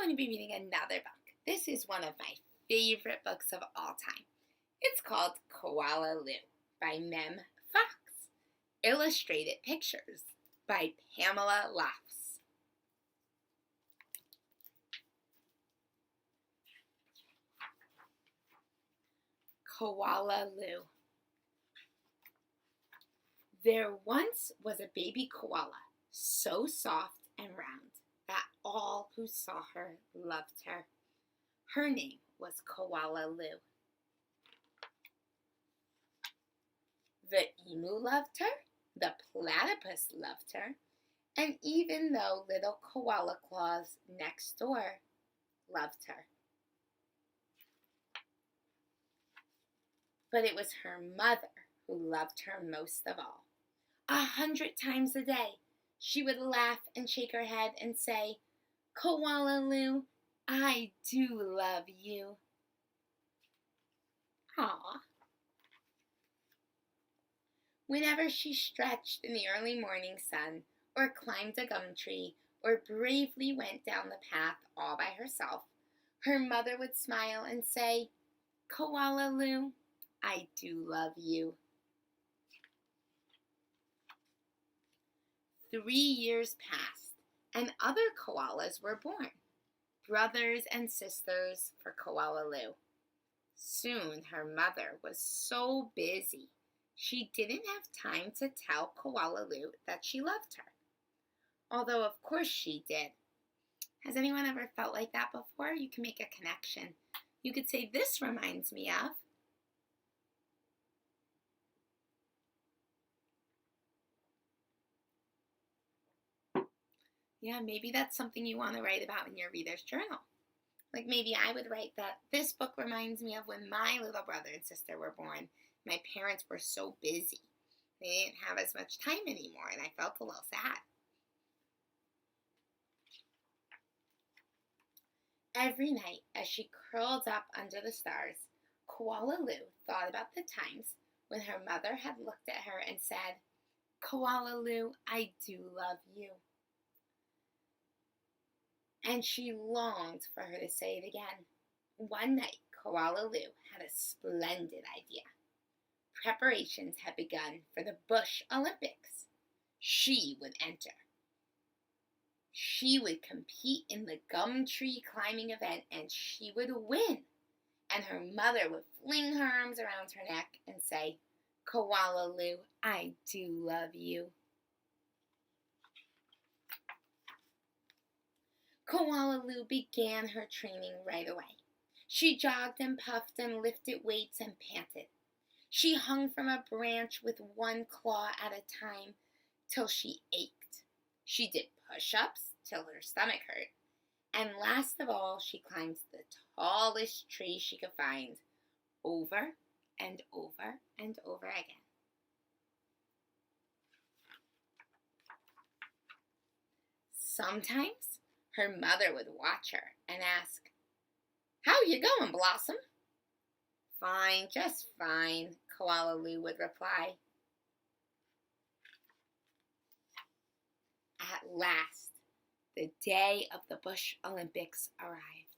going to be reading another book. This is one of my favorite books of all time. It's called Koala by Mem Fox. Illustrated pictures by Pamela Laughs. Koala. There once was a baby koala, so soft and round that all who saw her loved her. Her name was Koala. The emu loved her, the platypus loved her, and even though little Koala Claus next door loved her. But it was her mother who loved her most of all. 100 times a day, she would laugh and shake her head and say, "Koala, I do love you." Aww. Whenever she stretched in the early morning sun, or climbed a gum tree, or bravely went down the path all by herself, her mother would smile and say, "Koala, I do love you." 3 years passed, and other koalas were born, brothers and sisters for Koala. Soon her mother was so busy, she didn't have time to tell Koala that she loved her. Although, of course, she did. Has anyone ever felt like that before? You can make a connection. You could say, "This reminds me of." Yeah, maybe that's something you want to write about in your reader's journal. Like maybe I would write that this book reminds me of when my little brother and sister were born. My parents were so busy. They didn't have as much time anymore, and I felt a little sad. Every night, as she curled up under the stars, Koala thought about the times when her mother had looked at her and said, "Koala, I do love you." And she longed for her to say it again. One night, Koala had a splendid idea. Preparations had begun for the Bush Olympics. She would enter. She would compete in the gum tree climbing event, and she would win. And her mother would fling her arms around her neck and say, "Koala, I do love you." Koala began her training right away. She jogged and puffed and lifted weights and panted. She hung from a branch with one claw at a time till she ached. She did push-ups till her stomach hurt. And last of all, she climbed the tallest tree she could find, over and over and over again. Sometimes her mother would watch her and ask, "How you going, Blossom?" "Fine, just fine," Koala would reply. At last, the day of the Bush Olympics arrived.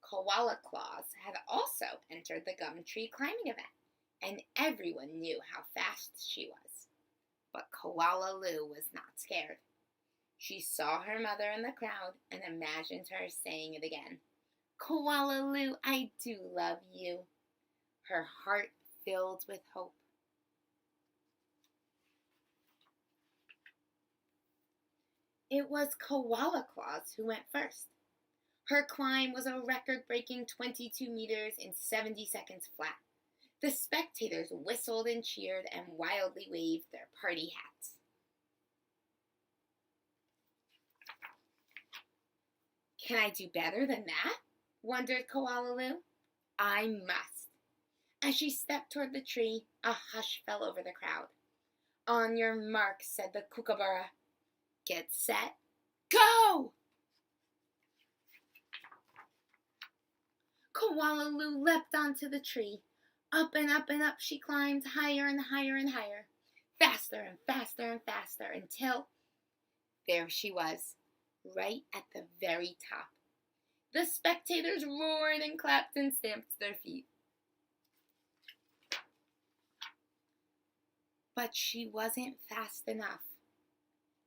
Koala Claus had also entered the gum tree climbing event, and everyone knew how fast she was. But Koala was not scared. She saw her mother in the crowd and imagined her saying it again. "Koala, I do love you." Her heart filled with hope. It was Koala Claus who went first. Her climb was a record-breaking 22 meters in 70 seconds flat. The spectators whistled and cheered and wildly waved their party hats. "Can I do better than that?" wondered Koala. "I must." As she stepped toward the tree, a hush fell over the crowd. "On your mark," said the kookaburra. "Get set, go!" Koala leapt onto the tree. Up and up and up she climbed, higher and higher and higher, faster and faster and faster, until There she was, right at the very top. The spectators roared and clapped and stamped their feet. But she wasn't fast enough.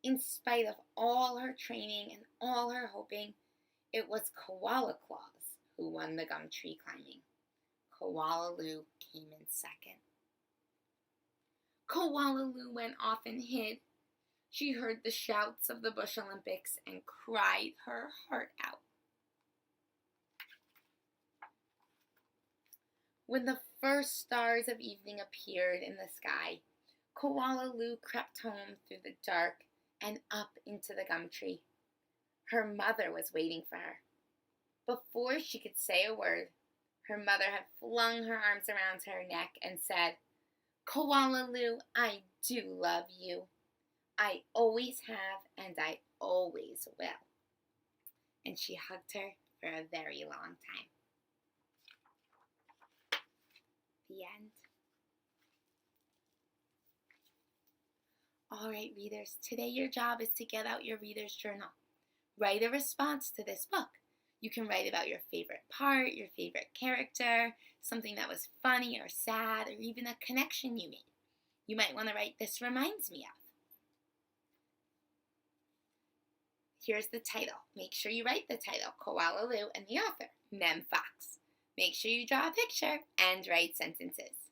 In spite of all her training and all her hoping, it was Koala Claus who won the gum tree climbing. Koala Lou came in second. Koala Lou went off and hid. She heard the shouts of the Bush Olympics and cried her heart out. When the first stars of evening appeared in the sky, Koala Lou crept home through the dark and up into the gum tree. Her mother was waiting for her. Before she could say a word, her mother had flung her arms around her neck and said, "Koala Lou, I do love you. I always have and I always will." And she hugged her for a very long time. The end. All right, readers, today your job is to get out your reader's journal. Write a response to this book. You can write about your favorite part, your favorite character, something that was funny or sad, or even a connection you made. You might want to write "This reminds me of." Here's the title. Make sure you write the title, Koala Lou, and the author, Mem Fox. Make sure you draw a picture and write sentences.